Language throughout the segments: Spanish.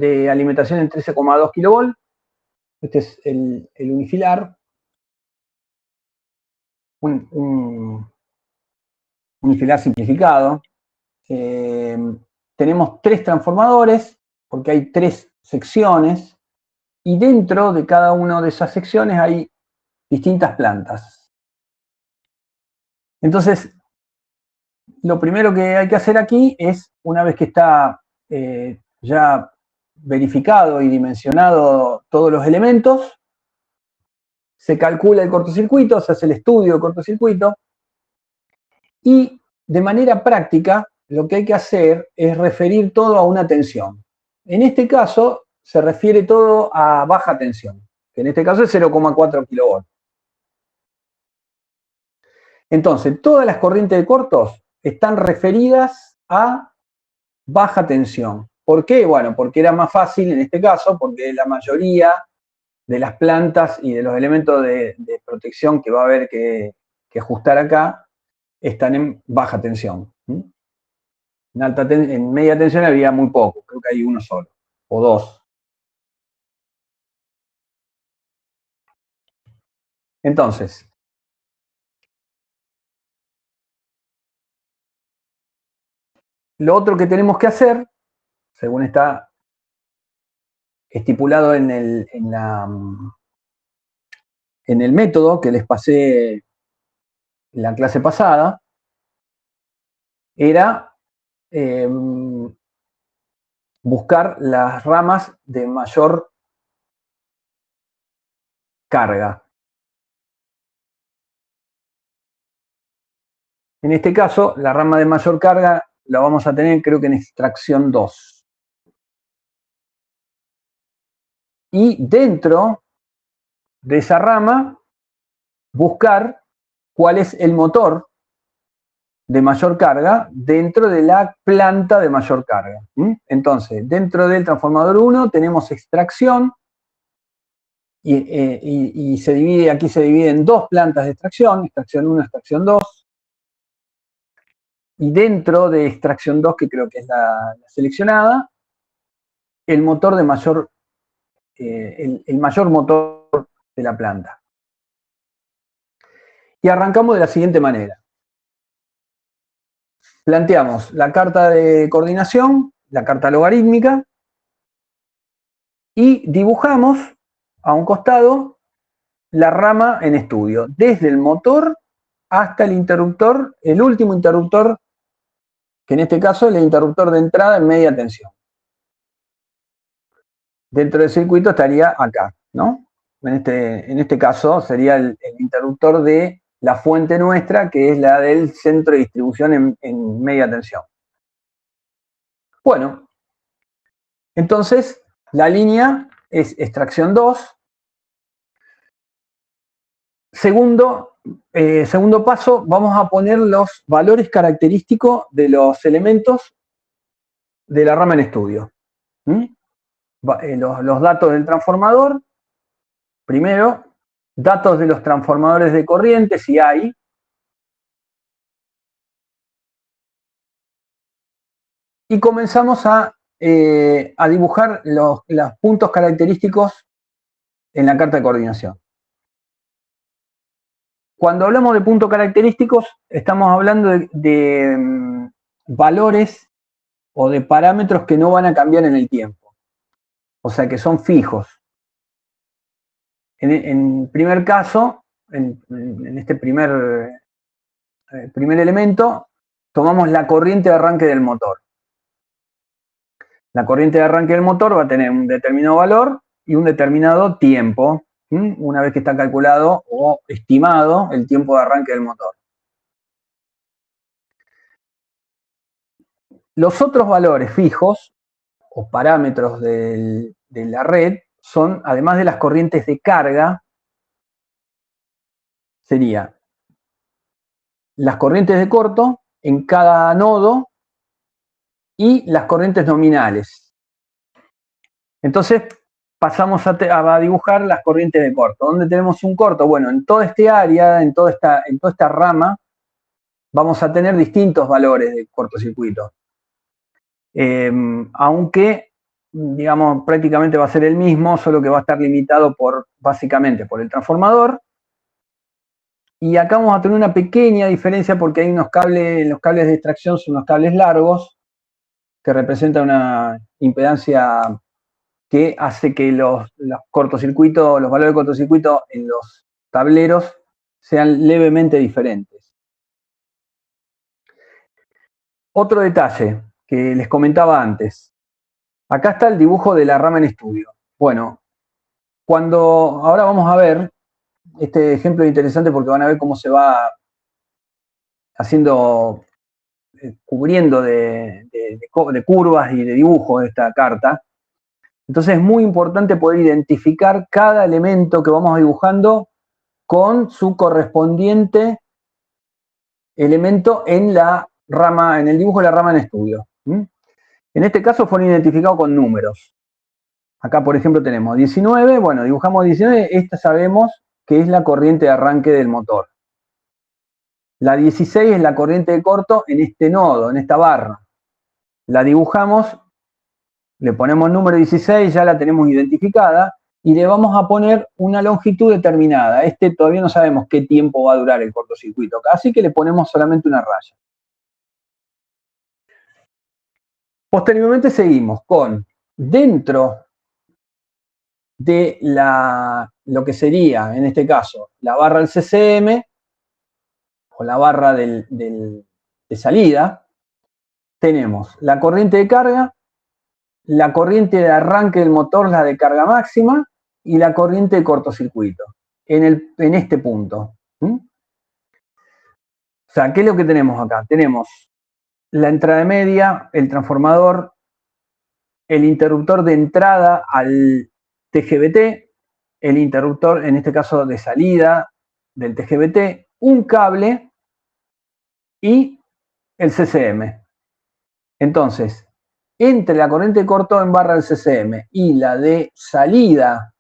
de alimentación en 13,2 kV. Este es el unifilar. Un unifilar simplificado. Tenemos 3 transformadores, porque hay 3 secciones, y dentro de cada una de esas secciones hay distintas plantas. Entonces, lo primero que hay que hacer aquí es, una vez que está ya verificado y dimensionado todos los elementos, se calcula el cortocircuito, se hace el estudio de cortocircuito, y de manera práctica lo que hay que hacer es referir todo a una tensión. En este caso se refiere todo a baja tensión, que en este caso es 0,4 kV. Entonces, todas las corrientes de cortos están referidas a baja tensión. ¿Por qué? Bueno, porque era más fácil en este caso, porque la mayoría de las plantas y de los elementos de protección que va a haber que ajustar acá están en baja tensión. En media tensión había muy poco, creo que hay uno solo, o 2. Entonces, lo otro que tenemos que hacer, según está estipulado en el método que les pasé en la clase pasada, era buscar las ramas de mayor carga. En este caso, la rama de mayor carga la vamos a tener, creo que en extracción 2. Y dentro de esa rama, buscar cuál es el motor de mayor carga dentro de la planta de mayor carga. Entonces, dentro del transformador 1 tenemos extracción, y se divide, aquí se divide en 2 plantas de extracción 1, extracción 2. Y dentro de extracción 2, que creo que es la seleccionada, el motor de mayor, el mayor motor de la planta. Y arrancamos de la siguiente manera. Planteamos la carta de coordinación, la carta logarítmica, y dibujamos a un costado la rama en estudio, desde el motor hasta el interruptor, el último interruptor, que en este caso es el interruptor de entrada en media tensión. Dentro del circuito estaría acá, ¿no? En este caso sería el interruptor de la fuente nuestra, que es la del centro de distribución en media tensión. Bueno, entonces la línea es extracción 2. Segundo paso, vamos a poner los valores característicos de los elementos de la rama en estudio. Los datos del transformador, primero, datos de los transformadores de corriente, si hay. Y comenzamos a dibujar los puntos característicos en la carta de coordinación. Cuando hablamos de puntos característicos, estamos hablando de valores o de parámetros que no van a cambiar en el tiempo. O sea, que son fijos. En primer caso, en este primer elemento, tomamos la corriente de arranque del motor. La corriente de arranque del motor va a tener un determinado valor y un determinado tiempo, una vez que está calculado o estimado el tiempo de arranque del motor. Los otros valores fijos o parámetros de la red son, además de las corrientes de carga, sería las corrientes de corto en cada nodo y las corrientes nominales. Entonces pasamos a dibujar las corrientes de corto. ¿Dónde tenemos un corto? Bueno, en toda esta área, en toda esta rama, vamos a tener distintos valores de cortocircuito. Aunque digamos, prácticamente va a ser el mismo, solo que va a estar limitado básicamente por el transformador. Y acá vamos a tener una pequeña diferencia porque hay unos cables, los cables de extracción son unos cables largos que representan una impedancia que hace que los cortocircuitos, los valores de cortocircuito en los tableros sean levemente diferentes. Otro detalle que les comentaba antes. Acá está el dibujo de la rama en estudio. Bueno, ahora vamos a ver este ejemplo interesante porque van a ver cómo se va haciendo, cubriendo de curvas y de dibujos esta carta. Entonces es muy importante poder identificar cada elemento que vamos dibujando con su correspondiente elemento en la rama, en el dibujo de la rama en estudio. En este caso fueron identificados con números. Acá, por ejemplo, tenemos 19, bueno, dibujamos 19, esta sabemos que es la corriente de arranque del motor. La 16 es la corriente de corto en este nodo, en esta barra. La dibujamos, le ponemos número 16, ya la tenemos identificada, y le vamos a poner una longitud determinada. Todavía no sabemos qué tiempo va a durar el cortocircuito, así que le ponemos solamente una raya. Posteriormente seguimos con, dentro de lo que sería, en este caso, la barra del CCM, o la barra de salida, tenemos la corriente de carga, la corriente de arranque del motor, la de carga máxima, y la corriente de cortocircuito, en este punto. O sea, ¿qué es lo que tenemos acá? Tenemos la entrada media, el transformador, el interruptor de entrada al TGBT, el interruptor, en este caso, de salida del TGBT, un cable y el CCM. Entonces, entre la corriente de corto en barra del CCM y la de salida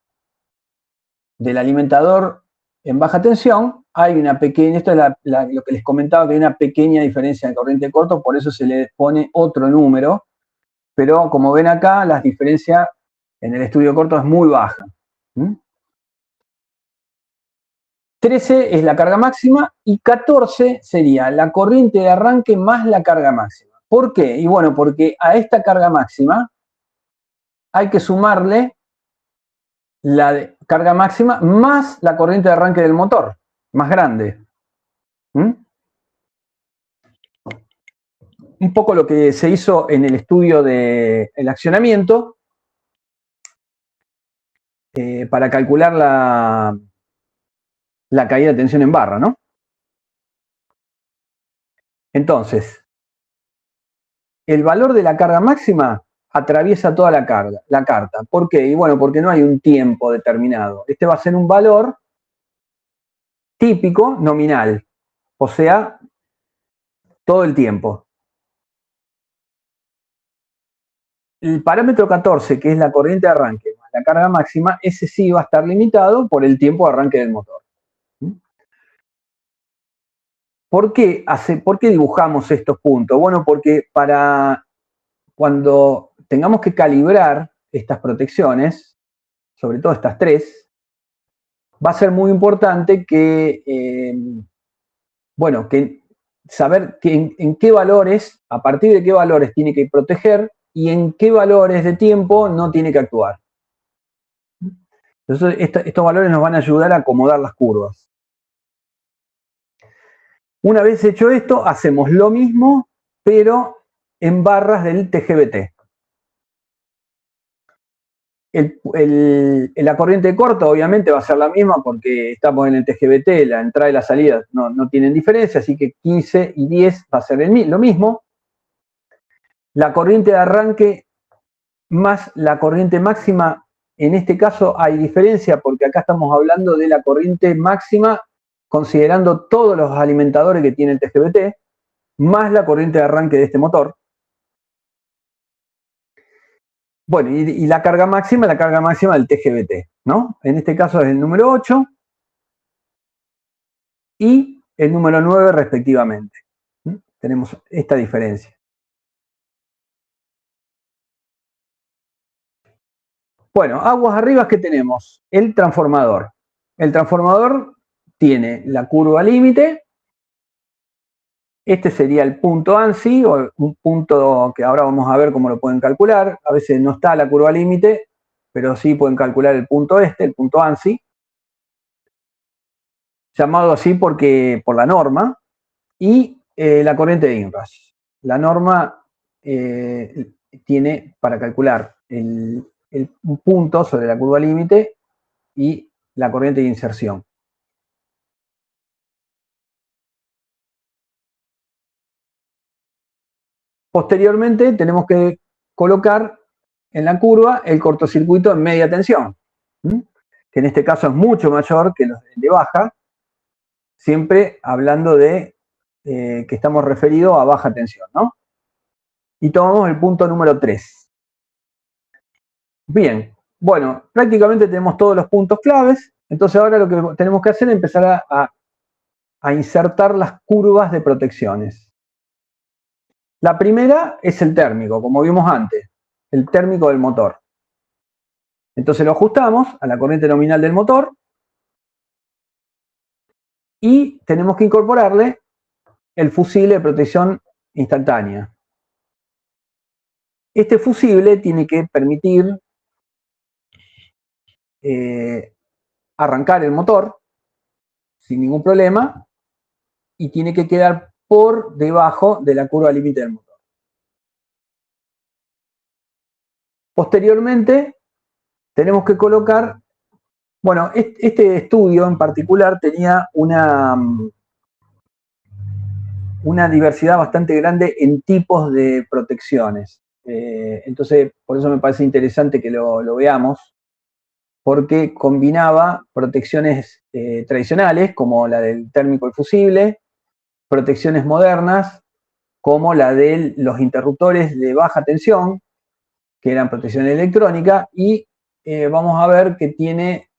del alimentador en baja tensión, hay una pequeña, esto es lo que les comentaba, que hay una pequeña diferencia de corriente de corto, por eso se le pone otro número, pero como ven acá, la diferencia en el estudio corto es muy baja. 13 es la carga máxima y 14 sería la corriente de arranque más la carga máxima. ¿Por qué? Y bueno, porque a esta carga máxima hay que sumarle la carga máxima más la corriente de arranque del motor, más grande. Un poco lo que se hizo en el estudio del accionamiento para calcular la caída de tensión en barra, ¿no? Entonces, el valor de la carga máxima atraviesa toda la carta. ¿Por qué? Y bueno, porque no hay un tiempo determinado. Este va a ser un valor típico nominal, o sea, todo el tiempo. El parámetro 14, que es la corriente de arranque más la carga máxima, ese sí va a estar limitado por el tiempo de arranque del motor. ¿Por qué dibujamos estos puntos? Bueno, porque para cuando tengamos que calibrar estas protecciones, sobre todo estas tres, va a ser muy importante que, bueno, que saber en qué valores, a partir de qué valores tiene que proteger y en qué valores de tiempo no tiene que actuar. Entonces, estos valores nos van a ayudar a acomodar las curvas. Una vez hecho esto, hacemos lo mismo, pero en barras del TGBT. La corriente de corto obviamente va a ser la misma porque estamos en el TGBT, la entrada y la salida no tienen diferencia, así que 15 y 10 va a ser lo mismo. La corriente de arranque más la corriente máxima, en este caso hay diferencia porque acá estamos hablando de la corriente máxima considerando todos los alimentadores que tiene el TGBT, más la corriente de arranque de este motor. Bueno, y la carga máxima del TGBT, ¿no? En este caso es el número 8 y el número 9 respectivamente. Tenemos esta diferencia. Bueno, aguas arriba, ¿qué tenemos? El transformador. El transformador tiene la curva límite. Este sería el punto ANSI, o un punto que ahora vamos a ver cómo lo pueden calcular. A veces no está la curva límite, pero sí pueden calcular el punto el punto ANSI. Llamado así porque por la norma. Y la corriente de Inrush. La norma tiene para calcular un punto sobre la curva límite y la corriente de inserción. Posteriormente tenemos que colocar en la curva el cortocircuito en media tensión, que en este caso es mucho mayor que los de baja, siempre hablando de que estamos referidos a baja tensión, ¿no? Y tomamos el punto número 3. Bien, bueno, prácticamente tenemos todos los puntos claves, entonces ahora lo que tenemos que hacer es empezar a insertar las curvas de protecciones. La primera es el térmico, como vimos antes, el térmico del motor. Entonces lo ajustamos a la corriente nominal del motor y tenemos que incorporarle el fusible de protección instantánea. Este fusible tiene que permitir arrancar el motor sin ningún problema y tiene que quedar por debajo de la curva límite del motor. Posteriormente, tenemos que colocar, bueno, este estudio en particular tenía una diversidad bastante grande en tipos de protecciones. Entonces, por eso me parece interesante que lo veamos, porque combinaba protecciones tradicionales, como la del térmico y fusible, protecciones modernas, como la de los interruptores de baja tensión, que eran protección electrónica, y vamos a ver que tiene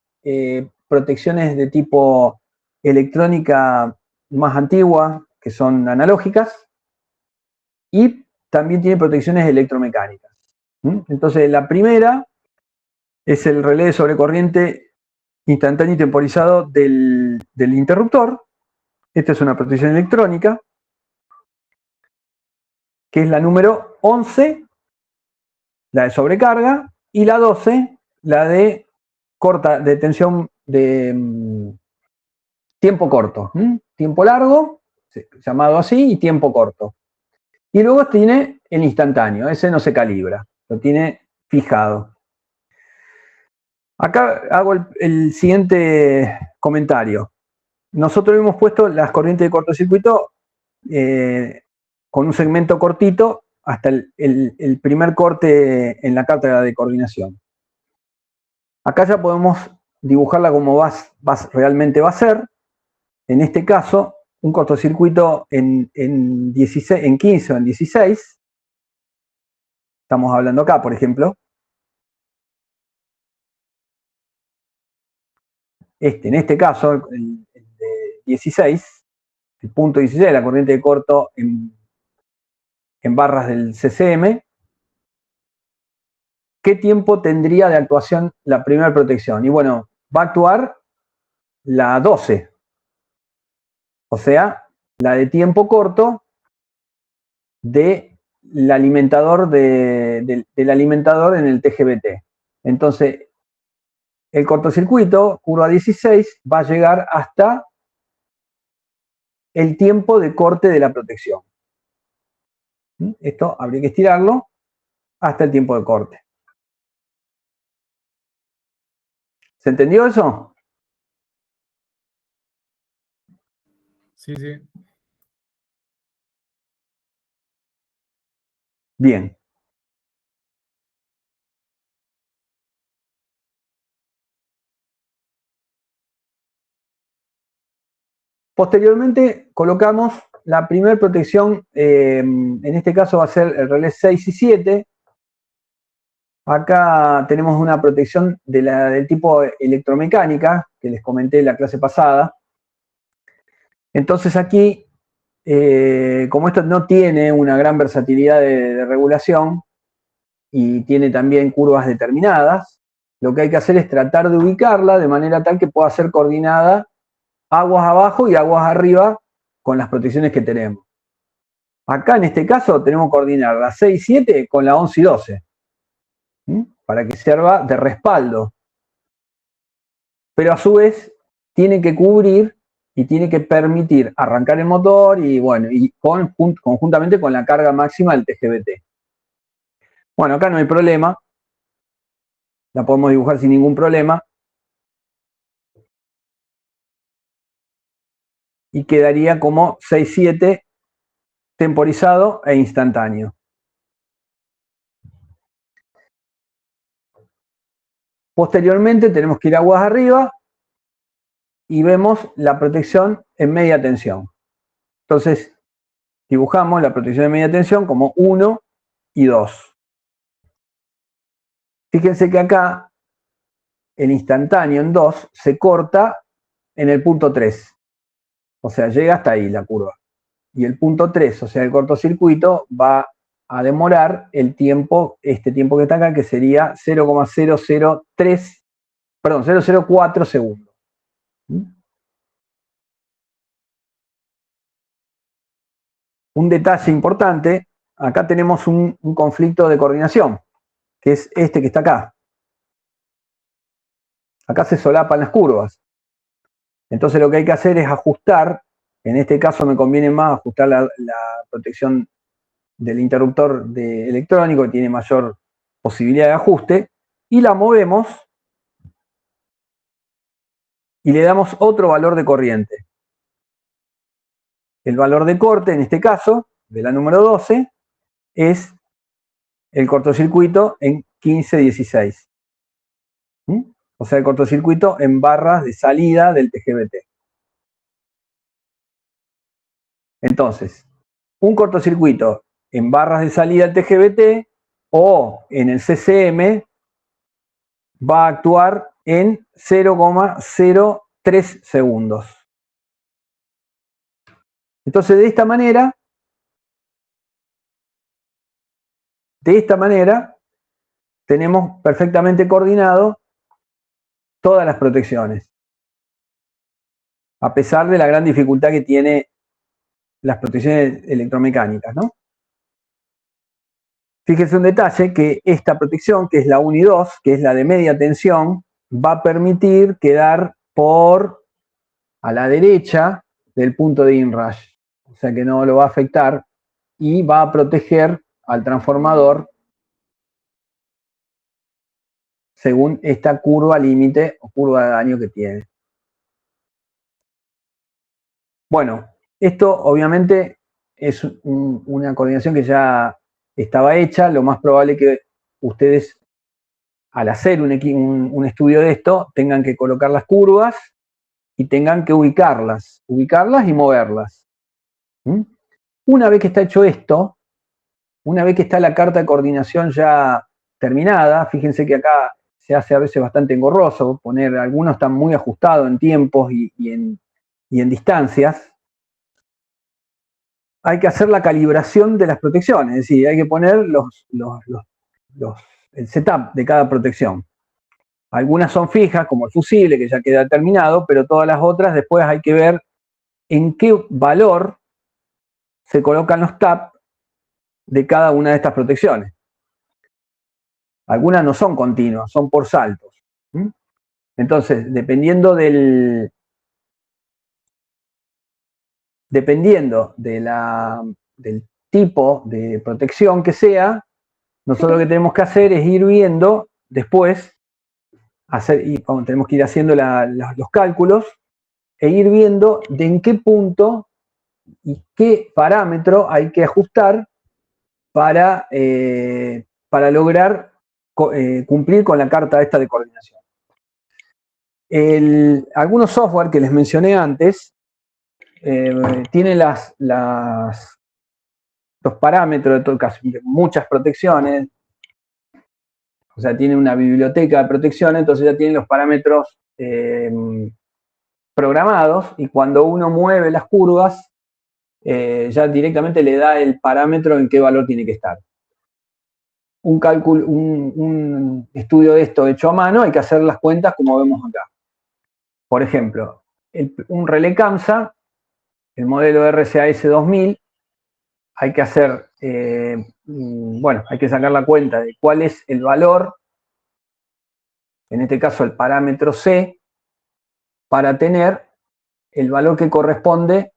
protecciones de tipo electrónica más antigua, que son analógicas, y también tiene protecciones electromecánicas. Entonces, la primera es el relé de sobrecorriente instantáneo y temporizado del interruptor. Esta es una protección electrónica, que es la número 11, la de sobrecarga, y la 12, la de tensión de tiempo corto. Tiempo largo, llamado así, y tiempo corto. Y luego tiene el instantáneo, ese no se calibra, lo tiene fijado. Acá hago el siguiente comentario. Nosotros hemos puesto las corrientes de cortocircuito con un segmento cortito hasta el primer corte en la carta de coordinación. Acá ya podemos dibujarla como realmente va a ser. En este caso, un cortocircuito en 15 o en 16. Estamos hablando acá, por ejemplo. En este caso, el de 16, el punto 16, la corriente de corto en barras del CCM, ¿qué tiempo tendría de actuación la primera protección? Y bueno, va a actuar la 12, o sea, la de tiempo corto del alimentador del alimentador en el TGBT. Entonces, el cortocircuito, curva 16, va a llegar hasta el tiempo de corte de la protección. Esto habría que estirarlo hasta el tiempo de corte. ¿Se entendió eso? Sí, sí. Bien. Posteriormente colocamos la primera protección, en este caso va a ser el relé 6 y 7. Acá tenemos una protección del tipo electromecánica, que les comenté en la clase pasada. Entonces aquí, como esto no tiene una gran versatilidad de regulación y tiene también curvas determinadas, lo que hay que hacer es tratar de ubicarla de manera tal que pueda ser coordinada aguas abajo y aguas arriba con las protecciones que tenemos. Acá en este caso tenemos que coordinar la 6 y 7 con la 11 y 12, para que sirva de respaldo. Pero a su vez tiene que cubrir y tiene que permitir arrancar el motor y bueno, y conjuntamente con la carga máxima del TGVT. Bueno, acá no hay problema, la podemos dibujar sin ningún problema y quedaría como 6-7 temporizado e instantáneo. Posteriormente tenemos que ir aguas arriba y vemos la protección en media tensión. Entonces dibujamos la protección de media tensión como 1 y 2. Fíjense que acá el instantáneo en 2 se corta en el punto 3. O sea, llega hasta ahí la curva. Y el punto 3, o sea, el cortocircuito, va a demorar el tiempo, este tiempo que está acá, que sería 0,003, perdón, 0,04 segundos. Un detalle importante, acá tenemos un conflicto de coordinación, que es este que está acá. Acá se solapan las curvas. Entonces lo que hay que hacer es ajustar, en este caso me conviene más ajustar la protección del interruptor electrónico, que tiene mayor posibilidad de ajuste, y la movemos y le damos otro valor de corriente. El valor de corte, en este caso, de la número 12, es el cortocircuito en 15-16. O sea, el cortocircuito en barras de salida del TGVT. Entonces, un cortocircuito en barras de salida del TGVT o en el CCM va a actuar en 0,03 segundos. Entonces, de esta manera, tenemos perfectamente coordinado todas las protecciones, a pesar de la gran dificultad que tiene las protecciones electromecánicas, ¿no? Fíjense un detalle, que esta protección, que es la 1 y 2, que es la de media tensión, va a permitir quedar a la derecha del punto de inrush, o sea que no lo va a afectar y va a proteger al transformador según esta curva límite o curva de daño que tiene. Bueno, esto obviamente es una coordinación que ya estaba hecha. Lo más probable es que ustedes, al hacer un estudio de esto, tengan que colocar las curvas y tengan que ubicarlas y moverlas. Una vez que está hecho esto, una vez que está la carta de coordinación ya terminada, fíjense que acá se hace a veces bastante engorroso, algunos están muy ajustados en tiempos y en distancias. Hay que hacer la calibración de las protecciones, es decir, hay que poner el setup de cada protección. Algunas son fijas, como el fusible, que ya queda terminado, pero todas las otras después hay que ver en qué valor se colocan los taps de cada una de estas protecciones. Algunas no son continuas, son por saltos. Entonces, dependiendo del tipo de protección que sea, nosotros lo que tenemos que hacer es ir viendo después, tenemos que ir haciendo los cálculos e ir viendo de en qué punto y qué parámetro hay que ajustar para lograr cumplir con la carta esta de coordinación. Algunos software que les mencioné antes tienen los parámetros de muchas protecciones, o sea, tiene una biblioteca de protección, entonces ya tienen los parámetros programados y cuando uno mueve las curvas, ya directamente le da el parámetro en qué valor tiene que estar. un cálculo, un estudio de esto hecho a mano, hay que hacer las cuentas como vemos acá. Por ejemplo, un relé CAMSA, el modelo RCAS 2000, hay que hacer, bueno, hay que sacar la cuenta de cuál es el valor, en este caso el parámetro C, para tener el valor que corresponde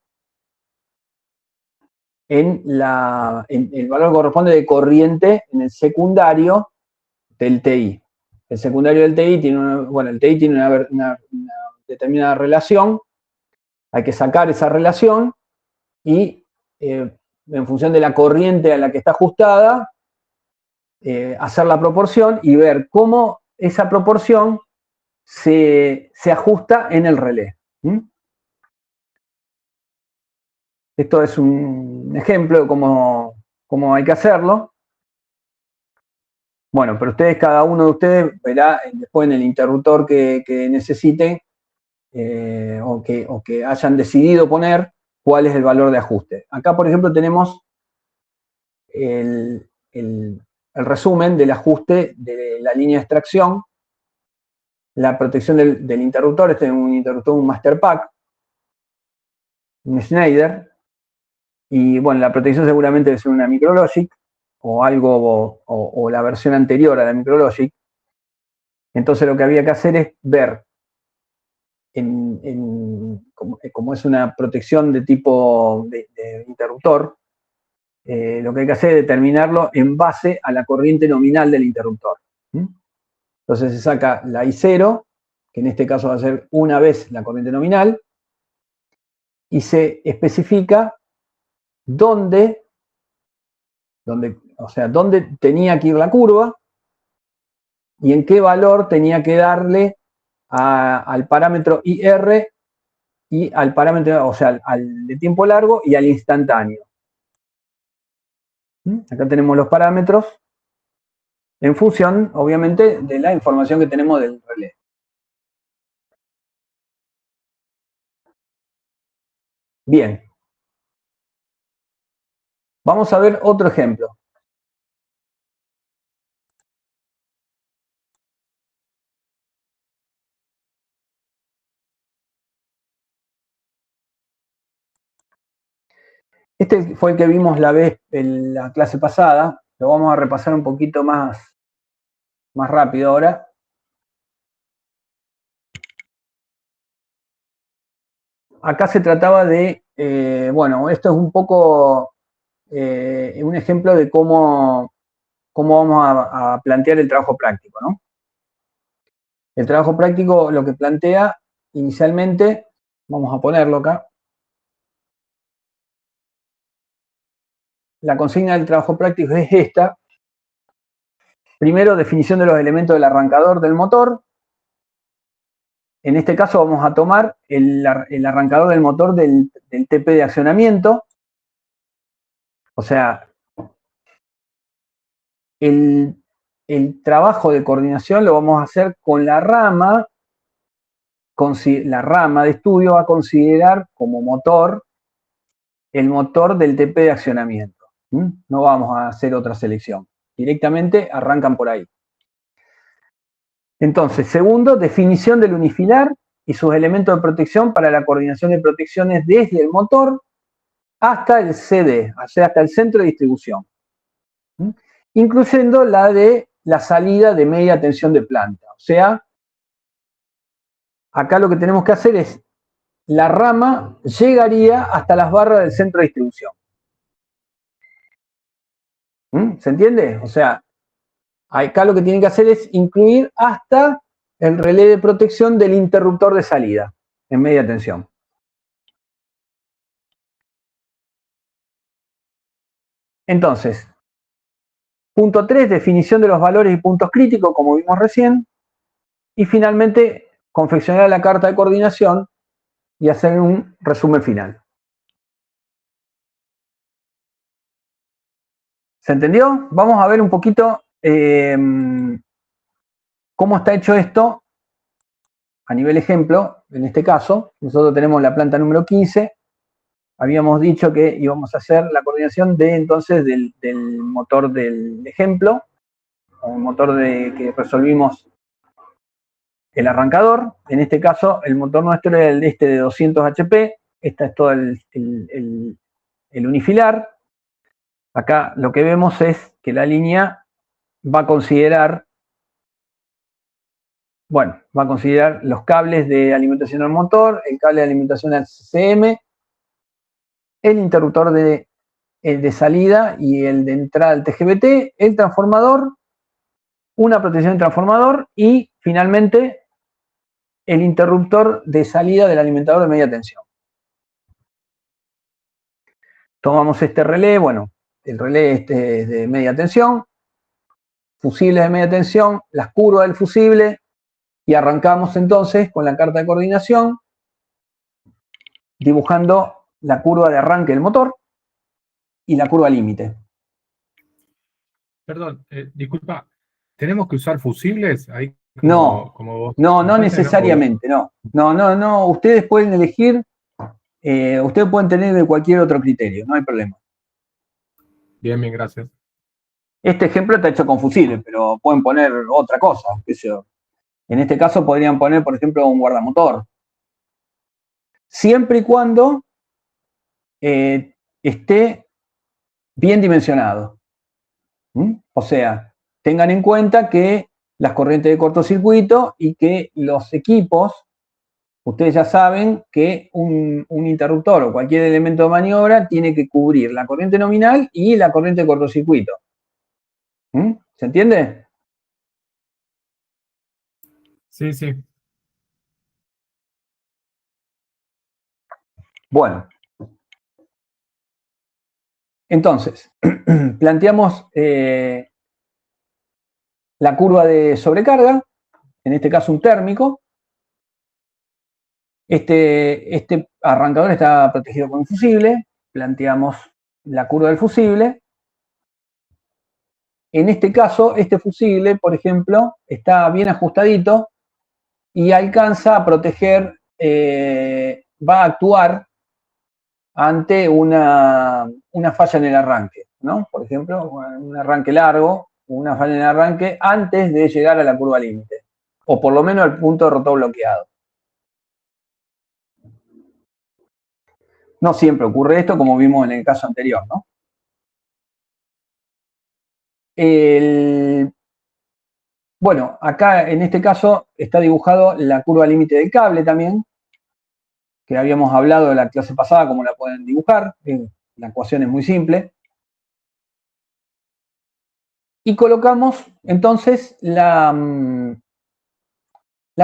el valor que corresponde de corriente en el secundario del TI. El secundario del TI tiene una determinada relación, hay que sacar esa relación y en función de la corriente a la que está ajustada, hacer la proporción y ver cómo esa proporción se ajusta en el relé. Esto es un ejemplo de cómo hay que hacerlo. Bueno, pero cada uno de ustedes verá después en el interruptor que necesiten o que hayan decidido poner cuál es el valor de ajuste. Acá, por ejemplo, tenemos el resumen del ajuste de la línea de extracción, la protección del interruptor. Este es un interruptor, un Master Pack, un Schneider, y bueno, la protección seguramente debe ser una Micrologic o algo, o la versión anterior a la Micrologic. Entonces lo que había que hacer es ver, como es una protección de tipo de interruptor, lo que hay que hacer es determinarlo en base a la corriente nominal del interruptor. Entonces se saca la I0, que en este caso va a ser una vez la corriente nominal, y se especifica dónde tenía que ir la curva y en qué valor tenía que darle al parámetro IR y al parámetro, o sea, al de tiempo largo y al instantáneo. Acá tenemos los parámetros en función, obviamente, de la información que tenemos del relé. Bien. Vamos a ver otro ejemplo. Este fue el que vimos en la clase pasada. Lo vamos a repasar un poquito más rápido ahora. Acá se trataba de, bueno, esto es un poco un ejemplo de cómo vamos a plantear el trabajo práctico, ¿no? El trabajo práctico lo que plantea inicialmente, vamos a ponerlo acá, la consigna del trabajo práctico es esta. Primero, definición de los elementos del arrancador del motor. En este caso vamos a tomar el arrancador del motor del TP de accionamiento. O sea, el trabajo de coordinación lo vamos a hacer con la rama. La rama de estudio va a considerar como motor el motor del TP de accionamiento. No vamos a hacer otra selección. Directamente arrancan por ahí. Entonces, segundo, definición del unifilar y sus elementos de protección para la coordinación de protecciones desde el motor hasta el CD, o sea, hasta el centro de distribución, incluyendo la de la salida de media tensión de planta. O sea, acá lo que tenemos que hacer es, la rama llegaría hasta las barras del centro de distribución. ¿Se entiende? O sea, acá lo que tienen que hacer es incluir hasta el relé de protección del interruptor de salida en media tensión. Entonces, punto 3, definición de los valores y puntos críticos, como vimos recién. Y finalmente, confeccionar la carta de coordinación y hacer un resumen final. ¿Se entendió? Vamos a ver un poquito cómo está hecho esto a nivel ejemplo. En este caso, nosotros tenemos la planta número 15. Habíamos dicho que íbamos a hacer la coordinación entonces del motor del ejemplo. un motor que resolvimos el arrancador. En este caso, el motor nuestro era el de 200 HP. Esta es todo el unifilar. Acá lo que vemos es que la línea va a considerar, bueno, va a considerar los cables de alimentación al motor, el cable de alimentación al CCM, el interruptor de salida y el de entrada al TGBT, el transformador, una protección de transformador y finalmente el interruptor de salida del alimentador de media tensión. Tomamos este relé, bueno, el relé este es de media tensión, fusibles de media tensión, las curvas del fusible y arrancamos entonces con la carta de coordinación dibujando la curva de arranque del motor y la curva límite. Perdón, disculpa, ¿tenemos que usar fusibles? Ahí No, vos no necesariamente, no. No, ustedes pueden elegir, ustedes pueden tener de cualquier otro criterio, no hay problema. Bien, gracias. Este ejemplo está hecho con fusibles, pero pueden poner otra cosa, qué sé yo. En este caso podrían poner, por ejemplo, un guardamotor. Siempre y cuando esté bien dimensionado. O sea, tengan en cuenta que las corrientes de cortocircuito y que los equipos, ustedes ya saben que un interruptor o cualquier elemento de maniobra tiene que cubrir la corriente nominal y la corriente de cortocircuito. ¿Se entiende? Sí, sí. Bueno. Entonces, planteamos la curva de sobrecarga, en este caso un térmico. Este arrancador está protegido con un fusible. Planteamos la curva del fusible. En este caso, este fusible, por ejemplo, está bien ajustadito y alcanza a proteger, va a actuar ante una falla en el arranque, ¿no? Por ejemplo, un arranque largo, una falla en el arranque antes de llegar a la curva límite, o por lo menos al punto de rotor bloqueado. No siempre ocurre esto, como vimos en el caso anterior, ¿no? Bueno, acá en este caso está dibujado la curva límite del cable también, que habíamos hablado en la clase pasada, cómo la pueden dibujar. La ecuación es muy simple. Y colocamos entonces la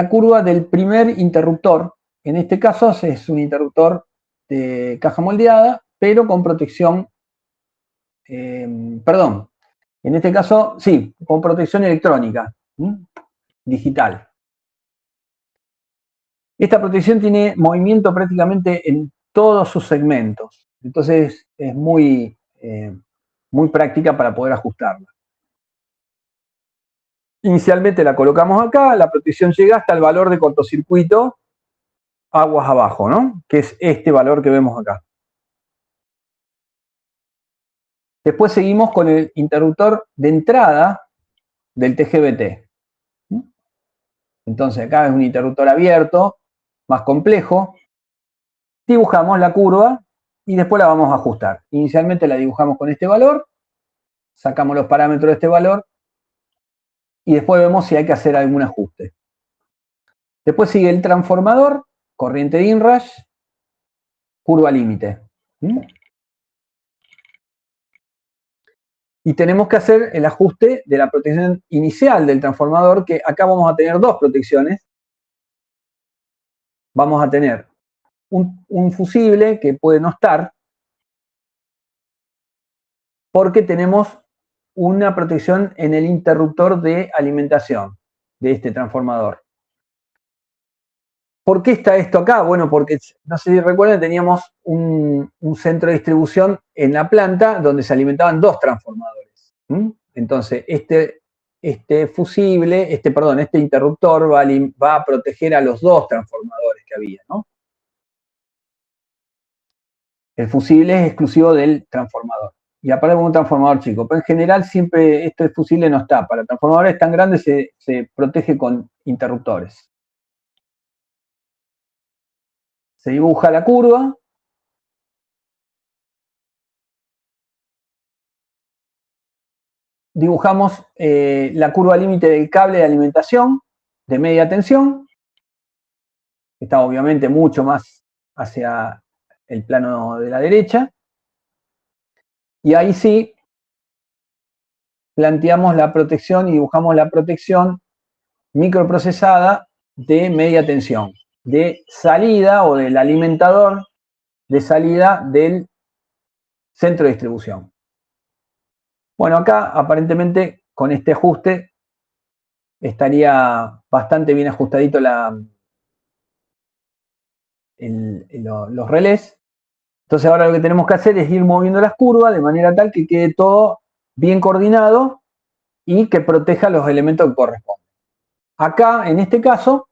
curva del primer interruptor. En este caso es un interruptor de caja moldeada, pero con protección, perdón, en este caso, sí, con protección electrónica, digital. Esta protección tiene movimiento prácticamente en todos sus segmentos, entonces es muy práctica para poder ajustarla. Inicialmente la colocamos acá, la protección llega hasta el valor de cortocircuito aguas abajo, ¿no? Que es este valor que vemos acá. Después seguimos con el interruptor de entrada del TGBT. Entonces acá es un interruptor abierto, más complejo. Dibujamos la curva y después la vamos a ajustar. Inicialmente la dibujamos con este valor, sacamos los parámetros de este valor y después vemos si hay que hacer algún ajuste. Después sigue el transformador, corriente de inrush, curva límite. Y tenemos que hacer el ajuste de la protección inicial del transformador, que acá vamos a tener dos protecciones. Vamos a tener un fusible que puede no estar, porque tenemos una protección en el interruptor de alimentación de este transformador. ¿Por qué está esto acá? Bueno, porque, no sé si recuerdan, teníamos un centro de distribución en la planta donde se alimentaban dos transformadores. Entonces, este fusible, este interruptor va a proteger a los dos transformadores que había, ¿no? El fusible es exclusivo del transformador. y aparte con un transformador chico. Pero en general siempre este fusible no está. Para transformadores tan grandes se protege con interruptores. Se dibuja la curva. Dibujamos la curva límite del cable de alimentación de media tensión. Está obviamente mucho más hacia el plano de la derecha. Y ahí sí planteamos la protección y dibujamos la protección microprocesada de media tensión, de salida o del alimentador de salida del centro de distribución. Bueno, acá aparentemente con este ajuste estaría bastante bien ajustadito los relés. Entonces ahora lo que tenemos que hacer es ir moviendo las curvas de manera tal que quede todo bien coordinado y que proteja los elementos que corresponden. Acá, en este caso,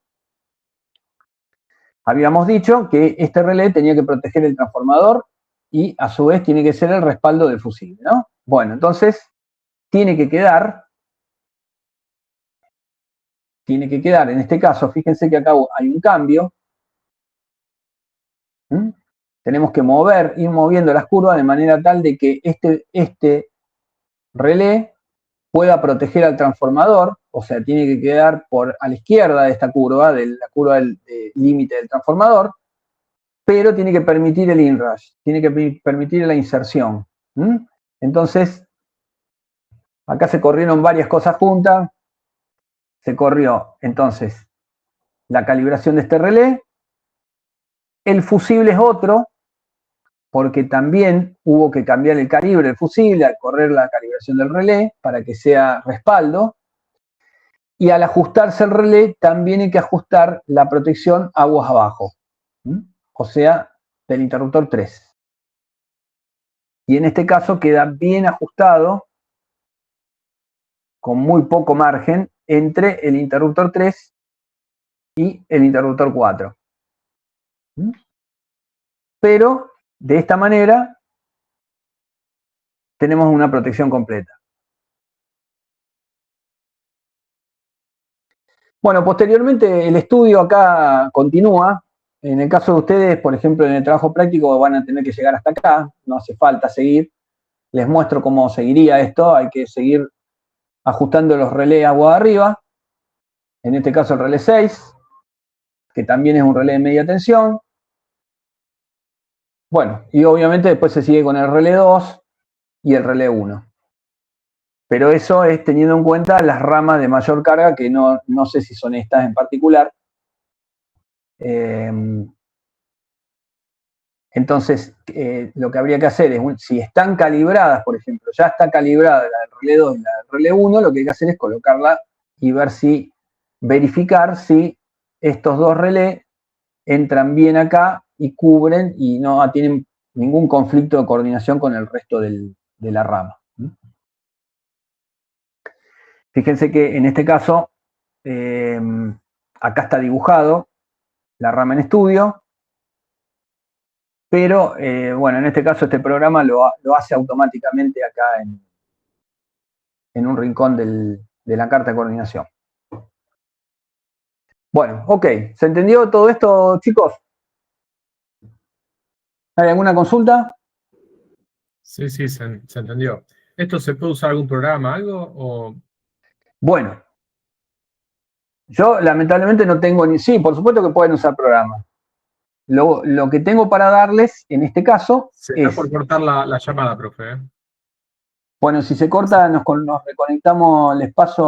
habíamos dicho que este relé tenía que proteger el transformador y a su vez tiene que ser el respaldo del fusible, ¿no? Bueno, entonces tiene que quedar, en este caso, fíjense que acá hay un cambio. Tenemos que ir moviendo las curvas de manera tal de que este relé pueda proteger al transformador, o sea, tiene que quedar a la izquierda de esta curva, de la curva del límite del transformador, pero tiene que permitir el inrush, tiene que permitir la inserción. Entonces, acá se corrieron varias cosas juntas. Se corrió, entonces, la calibración de este relé. El fusible es otro, porque también hubo que cambiar el calibre del fusible al correr la calibración del relé para que sea respaldo. Y al ajustarse el relé, también hay que ajustar la protección aguas abajo, o sea, del interruptor 3. Y en este caso queda bien ajustado, con muy poco margen, entre el interruptor 3 y el interruptor 4. Pero, de esta manera, tenemos una protección completa. Bueno, posteriormente el estudio acá continúa. En el caso de ustedes, por ejemplo, en el trabajo práctico van a tener que llegar hasta acá, no hace falta seguir. Les muestro cómo seguiría esto, hay que seguir ajustando los relés agua arriba. En este caso el relé 6, que también es un relé de media tensión. Bueno, y obviamente después se sigue con el relé 2 y el relé 1. Pero eso es teniendo en cuenta las ramas de mayor carga, que no sé si son estas en particular. Entonces, lo que habría que hacer es, si están calibradas, por ejemplo, ya está calibrada la del relé 2 y la del relé 1, lo que hay que hacer es colocarla y verificar si estos dos relés entran bien acá y cubren y no tienen ningún conflicto de coordinación con el resto de la rama. Fíjense que en este caso, acá está dibujado la rama en estudio, pero bueno, en este caso este programa lo hace automáticamente acá en un rincón de la carta de coordinación. Bueno, ok, ¿se entendió todo esto, chicos? ¿Hay alguna consulta? Sí, se entendió. ¿Esto se puede usar algún programa, algo? O... Bueno, yo lamentablemente no tengo ni... Sí, por supuesto que pueden usar programas. Lo que tengo para darles, en este caso, se está por cortar la llamada, profe. Bueno, si se corta, nos reconectamos, les paso